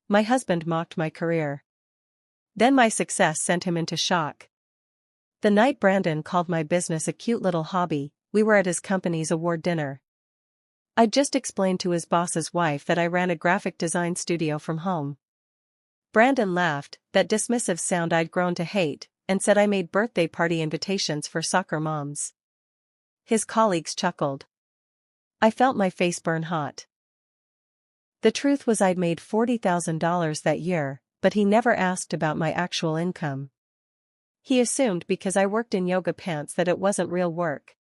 My husband mocked my career. Then my success sent him into shock. The night Brandon called my business a cute little hobby, we were at his company's award dinner. I'd just explained to his boss's wife that I ran a graphic design studio from home. Brandon laughed, that dismissive sound I'd grown to hate, and said I made birthday party invitations for soccer moms. His colleagues chuckled. I felt my face burn hot. The truth was I'd made $40,000 that year, but he never asked about my actual income. He assumed because I worked in yoga pants that it wasn't real work.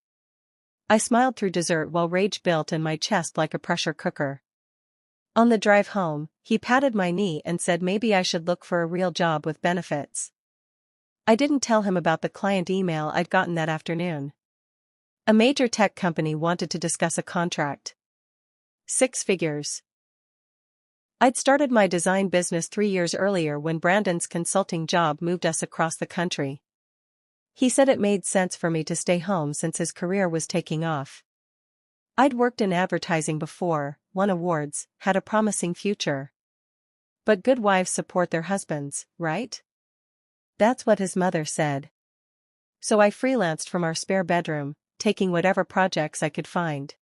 I smiled through dessert while rage built in my chest like a pressure cooker. On the drive home, he patted my knee and said maybe I should look for a real job with benefits. I didn't tell him about the client email I'd gotten that afternoon. A major tech company wanted to discuss a contract. 6 figures. I'd started my design business 3 years earlier when Brandon's consulting job moved us across the country. He said it made sense for me to stay home since his career was taking off. I'd worked in advertising before, won awards, had a promising future. But good wives support their husbands, right? That's what his mother said. So I freelanced from our spare bedroom, taking whatever projects I could find.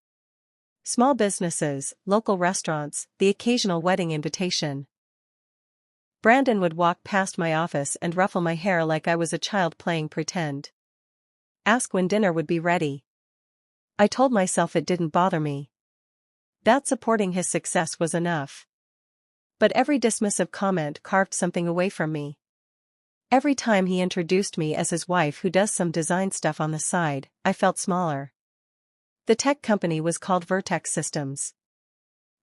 Small businesses, local restaurants, the occasional wedding invitation. Brandon would walk past my office and ruffle my hair like I was a child playing pretend. Ask when dinner would be ready. I told myself it didn't bother me. That supporting his success was enough. But every dismissive comment carved something away from me. Every time he introduced me as his wife who does some design stuff on the side, I felt smaller. The tech company was called Vertex Systems.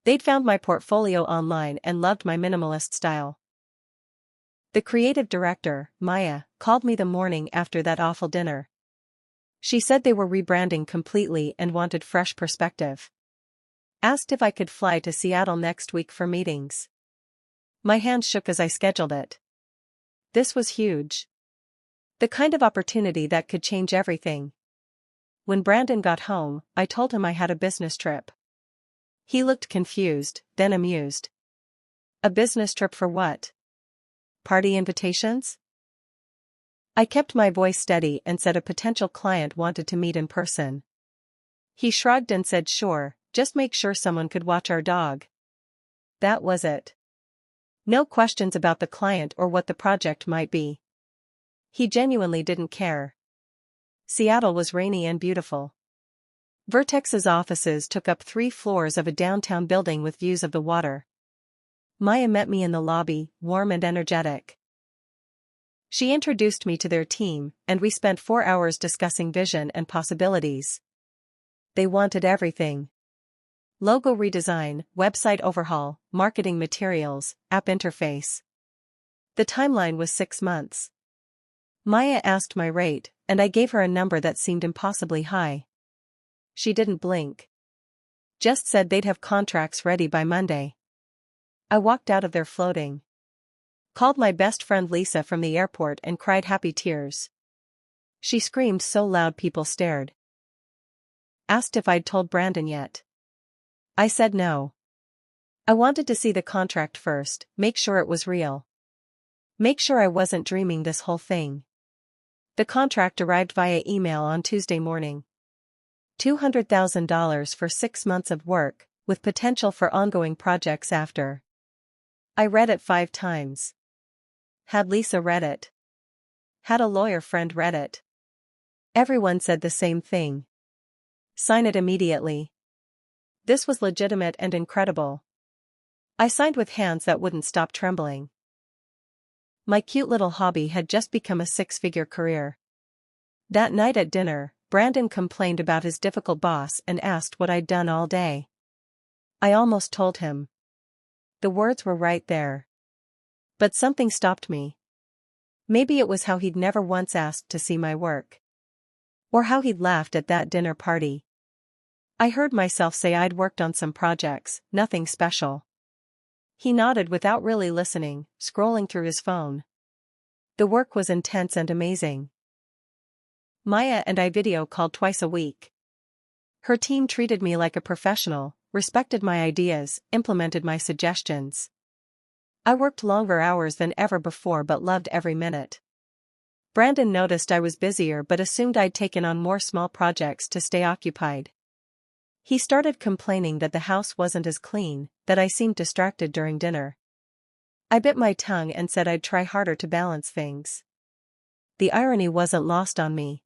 They'd found my portfolio online and loved my minimalist style. The creative director, Maya, called me the morning after that awful dinner. She said they were rebranding completely and wanted fresh perspective. Asked if I could fly to Seattle next week for meetings. My hand shook as I scheduled it. This was huge. The kind of opportunity that could change everything. When Brandon got home, I told him I had a business trip. He looked confused, then amused. A business trip for what? Party invitations? I kept my voice steady and said a potential client wanted to meet in person. He shrugged and said sure, just make sure someone could watch our dog. That was it. No questions about the client or what the project might be. He genuinely didn't care. Seattle was rainy and beautiful. Vertex's offices took up 3 floors of a downtown building with views of the water. Maya met me in the lobby, warm and energetic. She introduced me to their team, and we spent 4 hours discussing vision and possibilities. They wanted everything. Logo redesign, website overhaul, marketing materials, app interface. The timeline was 6 months. Maya asked my rate, and I gave her a number that seemed impossibly high. She didn't blink. Just said they'd have contracts ready by Monday. I walked out of there floating. Called my best friend Lisa from the airport and cried happy tears. She screamed so loud people stared. Asked if I'd told Brandon yet. I said no. I wanted to see the contract first, make sure it was real. Make sure I wasn't dreaming this whole thing. The contract arrived via email on Tuesday morning. $200,000 for 6 months of work, with potential for ongoing projects after. I read it 5 times. Had Lisa read it? Had a lawyer friend read it? Everyone said the same thing. Sign it immediately. This was legitimate and incredible. I signed with hands that wouldn't stop trembling. My cute little hobby had just become a 6-figure career. That night at dinner, Brandon complained about his difficult boss and asked what I'd done all day. I almost told him. The words were right there. But something stopped me. Maybe it was how he'd never once asked to see my work. Or how he'd laughed at that dinner party. I heard myself say I'd worked on some projects, nothing special. He nodded without really listening, scrolling through his phone. The work was intense and amazing. Maya and I video called twice a week. Her team treated me like a professional, respected my ideas, implemented my suggestions. I worked longer hours than ever before but loved every minute. Brandon noticed I was busier but assumed I'd taken on more small projects to stay occupied. He started complaining that the house wasn't as clean, that I seemed distracted during dinner. I bit my tongue and said I'd try harder to balance things. The irony wasn't lost on me.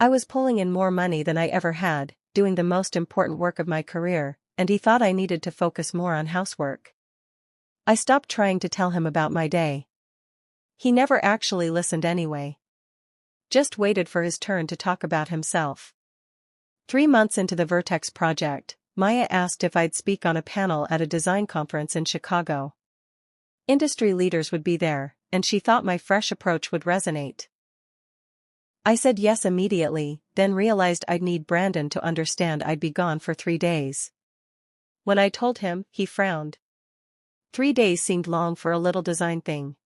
I was pulling in more money than I ever had, doing the most important work of my career, and he thought I needed to focus more on housework. I stopped trying to tell him about my day. He never actually listened anyway. Just waited for his turn to talk about himself. 3 months into the Vertex project, Maya asked if I'd speak on a panel at a design conference in Chicago. Industry leaders would be there, and she thought my fresh approach would resonate. I said yes immediately, then realized I'd need Brandon to understand I'd be gone for 3 days. When I told him, he frowned. 3 days seemed long for a little design thing.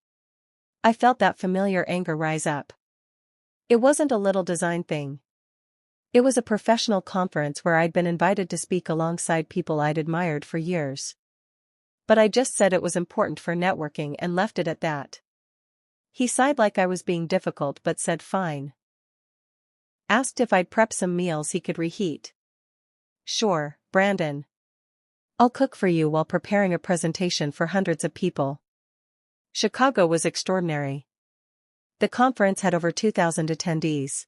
I felt that familiar anger rise up. It wasn't a little design thing. It was a professional conference where I'd been invited to speak alongside people I'd admired for years. But I just said it was important for networking and left it at that. He sighed like I was being difficult but said fine. Asked if I'd prep some meals he could reheat. Sure, Brandon. I'll cook for you while preparing a presentation for hundreds of people. Chicago was extraordinary. The conference had over 2,000 attendees.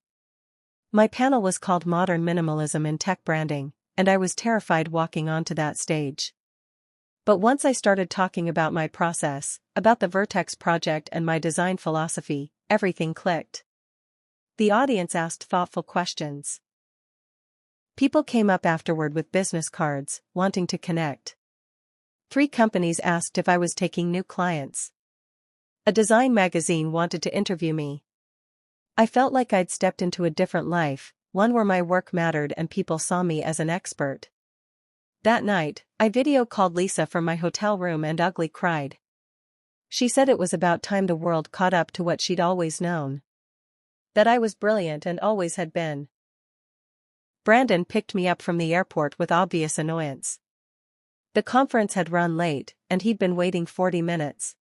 My panel was called Modern Minimalism in Tech Branding, and I was terrified walking onto that stage. But once I started talking about my process, about the Vertex project and my design philosophy, everything clicked. The audience asked thoughtful questions. People came up afterward with business cards, wanting to connect. 3 companies asked if I was taking new clients. A design magazine wanted to interview me. I felt like I'd stepped into a different life, one where my work mattered and people saw me as an expert. That night, I video called Lisa from my hotel room and ugly cried. She said it was about time the world caught up to what she'd always known. That I was brilliant and always had been. Brandon picked me up from the airport with obvious annoyance. The conference had run late, and he'd been waiting 40 minutes.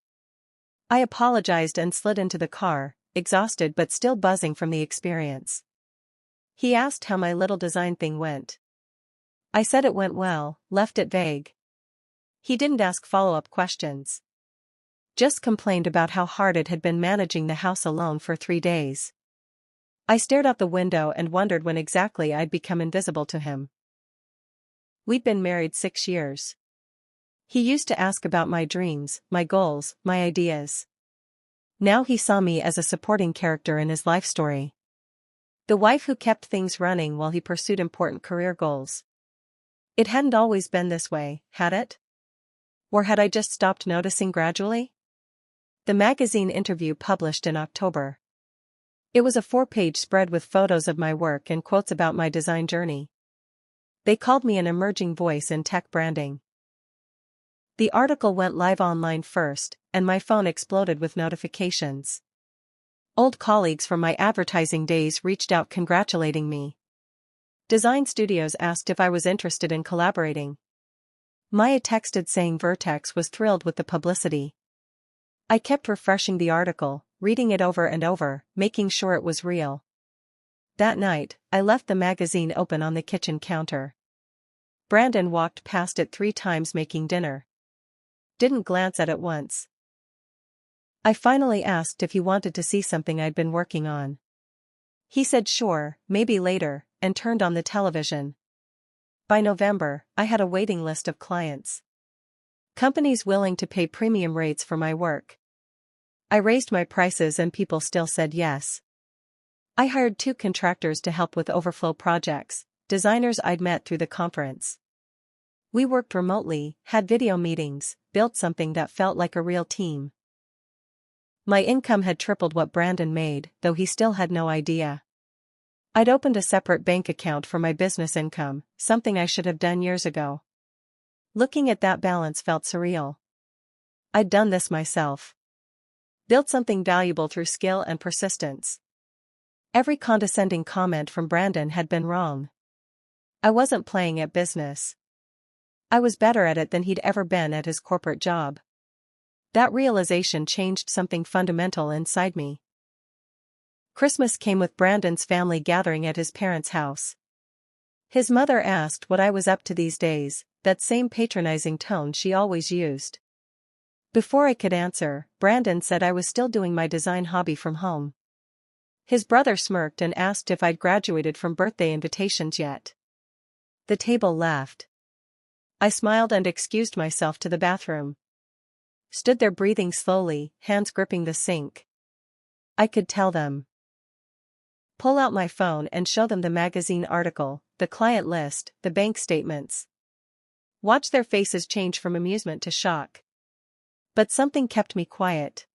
I apologized and slid into the car, exhausted but still buzzing from the experience. He asked how my little design thing went. I said it went well, left it vague. He didn't ask follow-up questions. Just complained about how hard it had been managing the house alone for 3 days. I stared out the window and wondered when exactly I'd become invisible to him. We'd been married 6 years. He used to ask about my dreams, my goals, my ideas. Now he saw me as a supporting character in his life story. The wife who kept things running while he pursued important career goals. It hadn't always been this way, had it? Or had I just stopped noticing gradually? The magazine interview published in October. It was a 4-page spread with photos of my work and quotes about my design journey. They called me an emerging voice in tech branding. The article went live online first, and my phone exploded with notifications. Old colleagues from my advertising days reached out congratulating me. Design studios asked if I was interested in collaborating. Maya texted saying Vertex was thrilled with the publicity. I kept refreshing the article, reading it over and over, making sure it was real. That night, I left the magazine open on the kitchen counter. Brandon walked past it 3 times making dinner. Didn't glance at it once. I finally asked if he wanted to see something I'd been working on. He said sure, maybe later, and turned on the television. By November, I had a waiting list of clients. Companies willing to pay premium rates for my work. I raised my prices and people still said yes. I hired 2 contractors to help with overflow projects, designers I'd met through the conference. We worked remotely, had video meetings, built something that felt like a real team. My income had tripled what Brandon made, though he still had no idea. I'd opened a separate bank account for my business income, something I should have done years ago. Looking at that balance felt surreal. I'd done this myself. Built something valuable through skill and persistence. Every condescending comment from Brandon had been wrong. I wasn't playing at business. I was better at it than he'd ever been at his corporate job. That realization changed something fundamental inside me. Christmas came with Brandon's family gathering at his parents' house. His mother asked what I was up to these days, that same patronizing tone she always used. Before I could answer, Brandon said I was still doing my design hobby from home. His brother smirked and asked if I'd graduated from birthday invitations yet. The table laughed. I smiled and excused myself to the bathroom. Stood there breathing slowly, hands gripping the sink. I could tell them. Pull out my phone and show them the magazine article, the client list, the bank statements. Watch their faces change from amusement to shock. But something kept me quiet.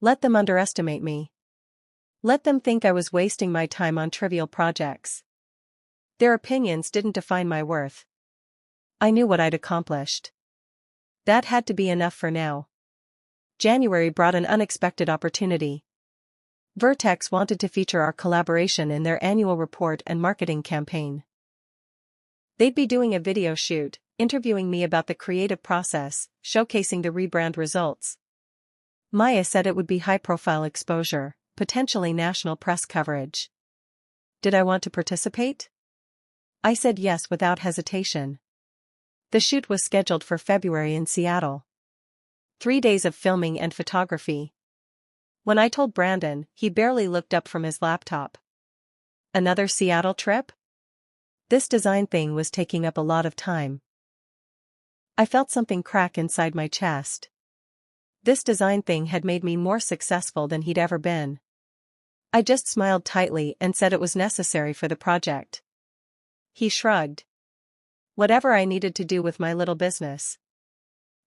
Let them underestimate me. Let them think I was wasting my time on trivial projects. Their opinions didn't define my worth. I knew what I'd accomplished. That had to be enough for now. January brought an unexpected opportunity. Vertex wanted to feature our collaboration in their annual report and marketing campaign. They'd be doing a video shoot, interviewing me about the creative process, showcasing the rebrand results. Maya said it would be high-profile exposure, potentially national press coverage. Did I want to participate? I said yes without hesitation. The shoot was scheduled for February in Seattle. 3 days of filming and photography. When I told Brandon, he barely looked up from his laptop. Another Seattle trip? This design thing was taking up a lot of time. I felt something crack inside my chest. This design thing had made me more successful than he'd ever been. I just smiled tightly and said it was necessary for the project. He shrugged. Whatever I needed to do with my little business.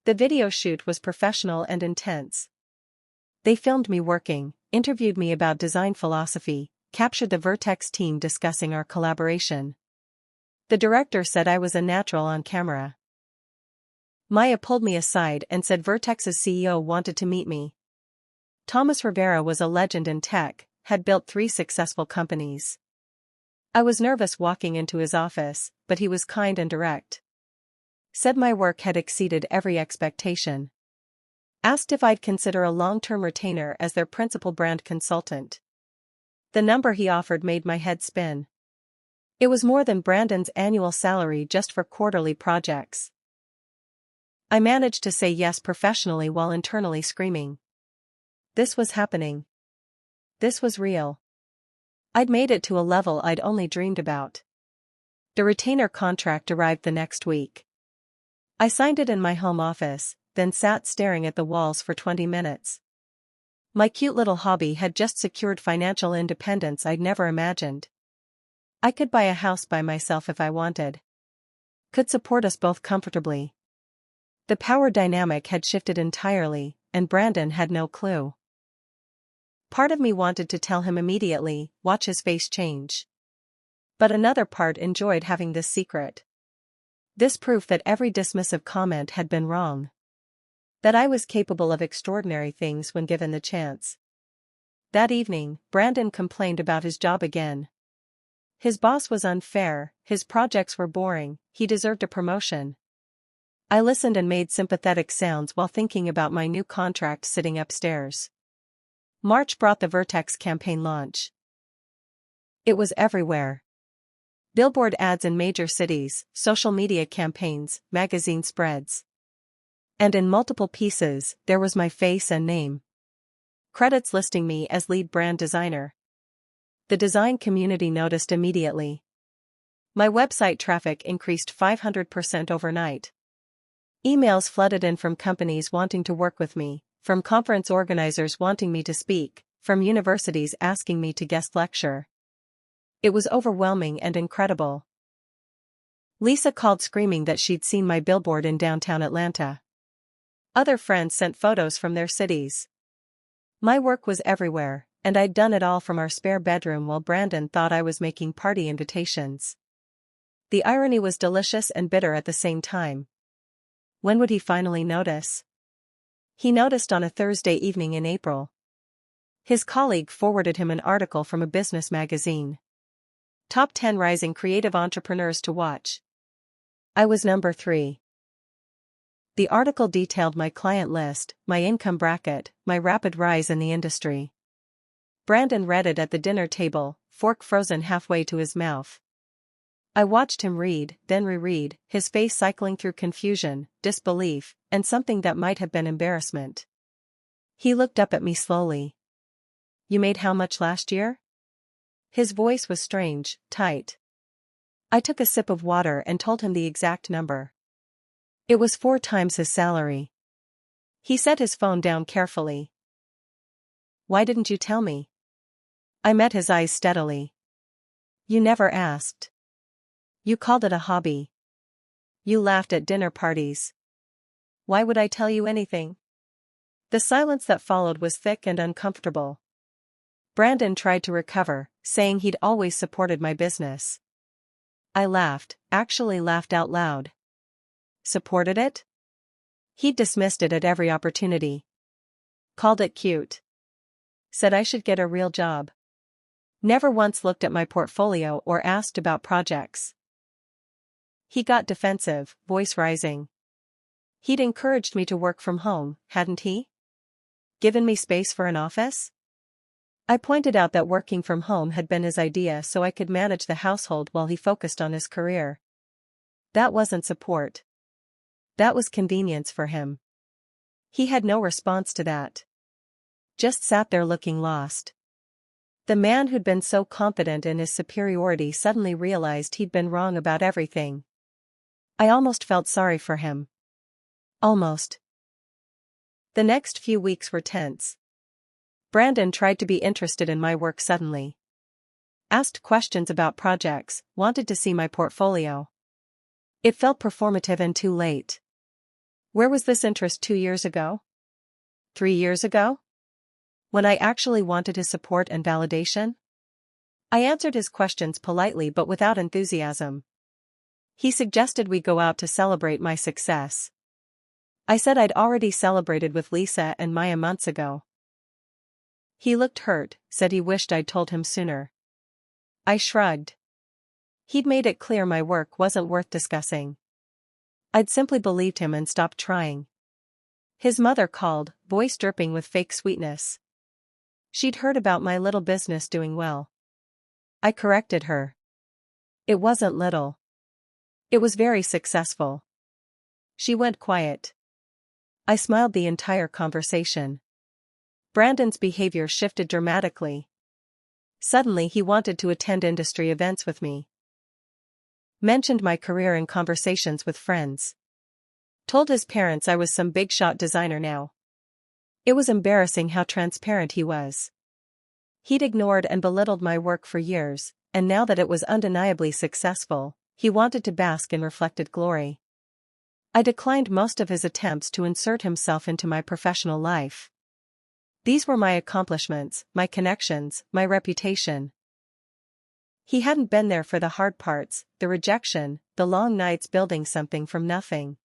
The video shoot was professional and intense. They filmed me working, interviewed me about design philosophy, captured the Vertex team discussing our collaboration. The director said I was a natural on camera. Maya pulled me aside and said Vertex's CEO wanted to meet me. Thomas Rivera was a legend in tech, had built 3 successful companies. I was nervous walking into his office, but he was kind and direct. Said my work had exceeded every expectation. Asked if I'd consider a long-term retainer as their principal brand consultant. The number he offered made my head spin. It was more than Brandon's annual salary just for quarterly projects. I managed to say yes professionally while internally screaming. This was happening. This was real. I'd made it to a level I'd only dreamed about. The retainer contract arrived the next week. I signed it in my home office, then sat staring at the walls for 20 minutes. My cute little hobby had just secured financial independence I'd never imagined. I could buy a house by myself if I wanted. Could support us both comfortably. The power dynamic had shifted entirely, and Brandon had no clue. Part of me wanted to tell him immediately, watch his face change. But another part enjoyed having this secret. This proof that every dismissive comment had been wrong. That I was capable of extraordinary things when given the chance. That evening, Brandon complained about his job again. His boss was unfair, his projects were boring, he deserved a promotion. I listened and made sympathetic sounds while thinking about my new contract sitting upstairs. March brought the Vertex campaign launch. It was everywhere. Billboard ads in major cities, social media campaigns, magazine spreads. And in multiple pieces, there was my face and name. Credits listing me as lead brand designer. The design community noticed immediately. My website traffic increased 500% overnight. Emails flooded in from companies wanting to work with me, from conference organizers wanting me to speak, from universities asking me to guest lecture. It was overwhelming and incredible. Lisa called screaming that she'd seen my billboard in downtown Atlanta. Other friends sent photos from their cities. My work was everywhere, and I'd done it all from our spare bedroom while Brandon thought I was making party invitations. The irony was delicious and bitter at the same time. When would he finally notice? He noticed on a Thursday evening in April. His colleague forwarded him an article from a business magazine. Top 10 Rising Creative Entrepreneurs to Watch. I was number 3. The article detailed my client list, my income bracket, my rapid rise in the industry. Brandon read it at the dinner table, fork frozen halfway to his mouth. I watched him read, then reread, his face cycling through confusion, disbelief, and something that might have been embarrassment. He looked up at me slowly. "You made how much last year?" His voice was strange, tight. I took a sip of water and told him the exact number. It was 4 times his salary. He set his phone down carefully. "Why didn't you tell me?" I met his eyes steadily. "You never asked. You called it a hobby. You laughed at dinner parties. Why would I tell you anything?" The silence that followed was thick and uncomfortable. Brandon tried to recover, saying he'd always supported my business. I laughed, actually laughed out loud. Supported it? He'd dismissed it at every opportunity. Called it cute. Said I should get a real job. Never once looked at my portfolio or asked about projects. He got defensive, voice rising. He'd encouraged me to work from home, hadn't he? Given me space for an office? I pointed out that working from home had been his idea so I could manage the household while he focused on his career. That wasn't support. That was convenience for him. He had no response to that. Just sat there looking lost. The man who'd been so confident in his superiority suddenly realized he'd been wrong about everything. I almost felt sorry for him. Almost. The next few weeks were tense. Brandon tried to be interested in my work suddenly. Asked questions about projects, wanted to see my portfolio. It felt performative and too late. Where was this interest 2 years ago? 3 years ago? When I actually wanted his support and validation? I answered his questions politely but without enthusiasm. He suggested we go out to celebrate my success. I said I'd already celebrated with Lisa and Maya months ago. He looked hurt, said he wished I'd told him sooner. I shrugged. He'd made it clear my work wasn't worth discussing. I'd simply believed him and stopped trying. His mother called, voice dripping with fake sweetness. She'd heard about my little business doing well. I corrected her. It wasn't little. It was very successful. She went quiet. I smiled the entire conversation. Brandon's behavior shifted dramatically. Suddenly he wanted to attend industry events with me. Mentioned my career in conversations with friends. Told his parents I was some big-shot designer now. It was embarrassing how transparent he was. He'd ignored and belittled my work for years, and now that it was undeniably successful, he wanted to bask in reflected glory. I declined most of his attempts to insert himself into my professional life. These were my accomplishments, my connections, my reputation. He hadn't been there for the hard parts, the rejection, the long nights building something from nothing.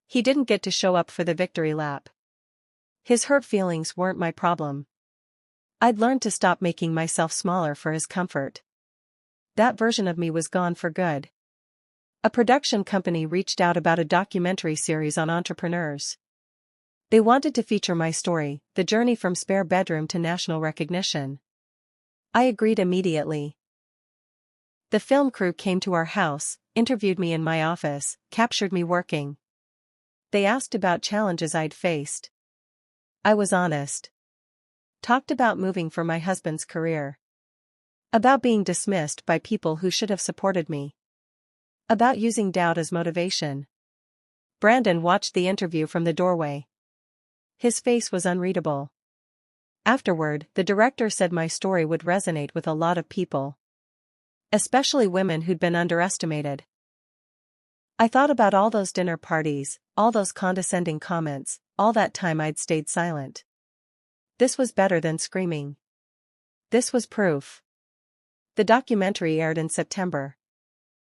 He didn't get to show up for the victory lap. His hurt feelings weren't my problem. I'd learned to stop making myself smaller for his comfort. That version of me was gone for good. A production company reached out about a documentary series on entrepreneurs. They wanted to feature my story, the journey from spare bedroom to national recognition. I agreed immediately. The film crew came to our house, interviewed me in my office, captured me working. They asked about challenges I'd faced. I was honest. Talked about moving for my husband's career. About being dismissed by people who should have supported me. About using doubt as motivation. Brandon watched the interview from the doorway. His face was unreadable. Afterward, the director said my story would resonate with a lot of people. Especially women who'd been underestimated. I thought about all those dinner parties, all those condescending comments, all that time I'd stayed silent. This was better than screaming. This was proof. The documentary aired in September.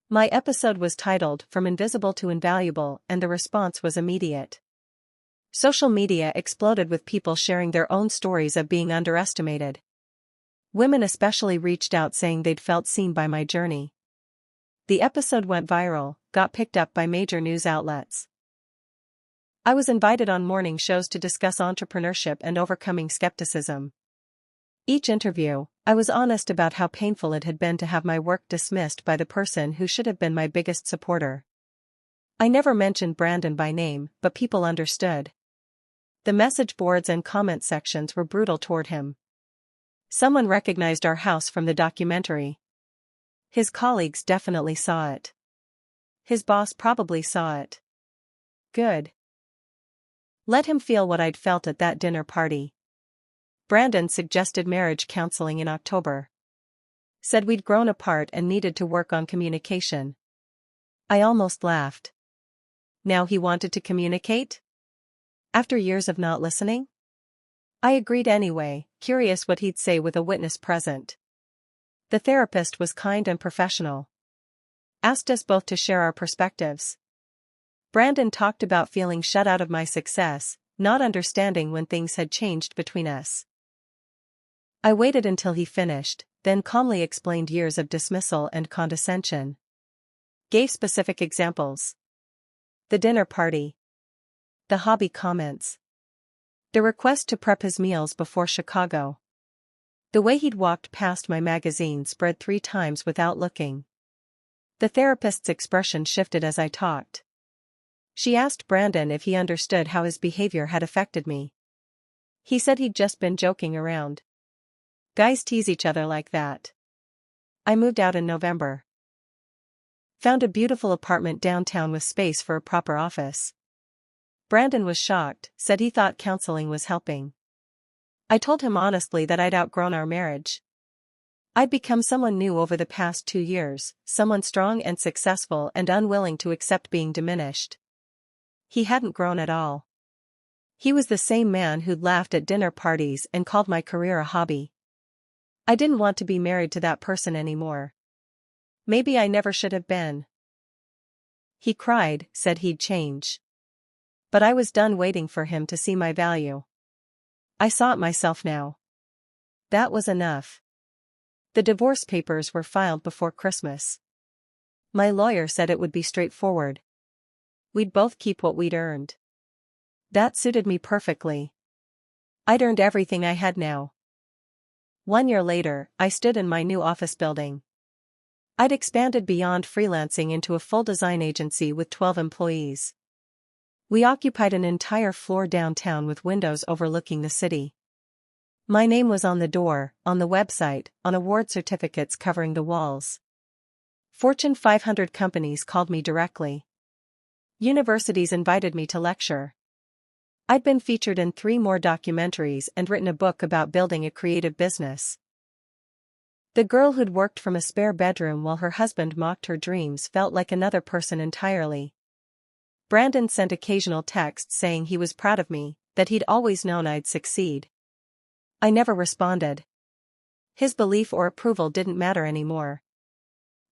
My episode was titled From Invisible to Invaluable, and the response was immediate. Social media exploded with people sharing their own stories of being underestimated. Women especially reached out saying they'd felt seen by my journey. The episode went viral, got picked up by major news outlets. I was invited on morning shows to discuss entrepreneurship and overcoming skepticism. Each interview, I was honest about how painful it had been to have my work dismissed by the person who should have been my biggest supporter. I never mentioned Brandon by name, but people understood. The message boards and comment sections were brutal toward him. Someone recognized our house from the documentary. His colleagues definitely saw it. His boss probably saw it. Good. Let him feel what I'd felt at that dinner party. Brandon suggested marriage counseling in October. Said we'd grown apart and needed to work on communication. I almost laughed. Now he wanted to communicate? After years of not listening? I agreed anyway, curious what he'd say with a witness present. The therapist was kind and professional. Asked us both to share our perspectives. Brandon talked about feeling shut out of my success, not understanding when things had changed between us. I waited until he finished, then calmly explained years of dismissal and condescension. Gave specific examples. The dinner party. The hobby comments. The request to prep his meals before Chicago. The way he'd walked past my magazine spread 3 times without looking. The therapist's expression shifted as I talked. She asked Brandon if he understood how his behavior had affected me. He said he'd just been joking around. Guys tease each other like that. I moved out in November. Found a beautiful apartment downtown with space for a proper office. Brandon was shocked, said he thought counseling was helping. I told him honestly that I'd outgrown our marriage. I'd become someone new over the past 2 years, someone strong and successful and unwilling to accept being diminished. He hadn't grown at all. He was the same man who'd laughed at dinner parties and called my career a hobby. I didn't want to be married to that person anymore. Maybe I never should have been. He cried, said he'd change. But I was done waiting for him to see my value. I saw it myself now. That was enough. The divorce papers were filed before Christmas. My lawyer said it would be straightforward. We'd both keep what we'd earned. That suited me perfectly. I'd earned everything I had now. 1 year later, I stood in my new office building. I'd expanded beyond freelancing into a full design agency with 12 employees. We occupied an entire floor downtown with windows overlooking the city. My name was on the door, on the website, on award certificates covering the walls. Fortune 500 companies called me directly. Universities invited me to lecture. I'd been featured in 3 more documentaries and written a book about building a creative business. The girl who'd worked from a spare bedroom while her husband mocked her dreams felt like another person entirely. Brandon sent occasional texts saying he was proud of me, that he'd always known I'd succeed. I never responded. His belief or approval didn't matter anymore.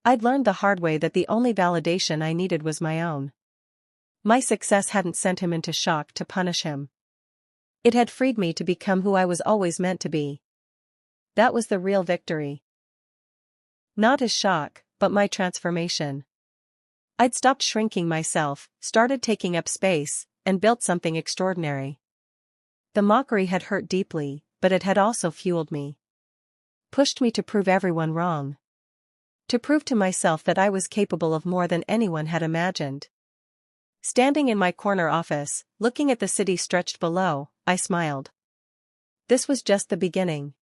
I'd learned the hard way that the only validation I needed was my own. My success hadn't sent him into shock to punish him. It had freed me to become who I was always meant to be. That was the real victory. Not his shock, but my transformation. I'd stopped shrinking myself, started taking up space, and built something extraordinary. The mockery had hurt deeply, but it had also fueled me. Pushed me to prove everyone wrong. To prove to myself that I was capable of more than anyone had imagined. Standing in my corner office, looking at the city stretched below, I smiled. This was just the beginning.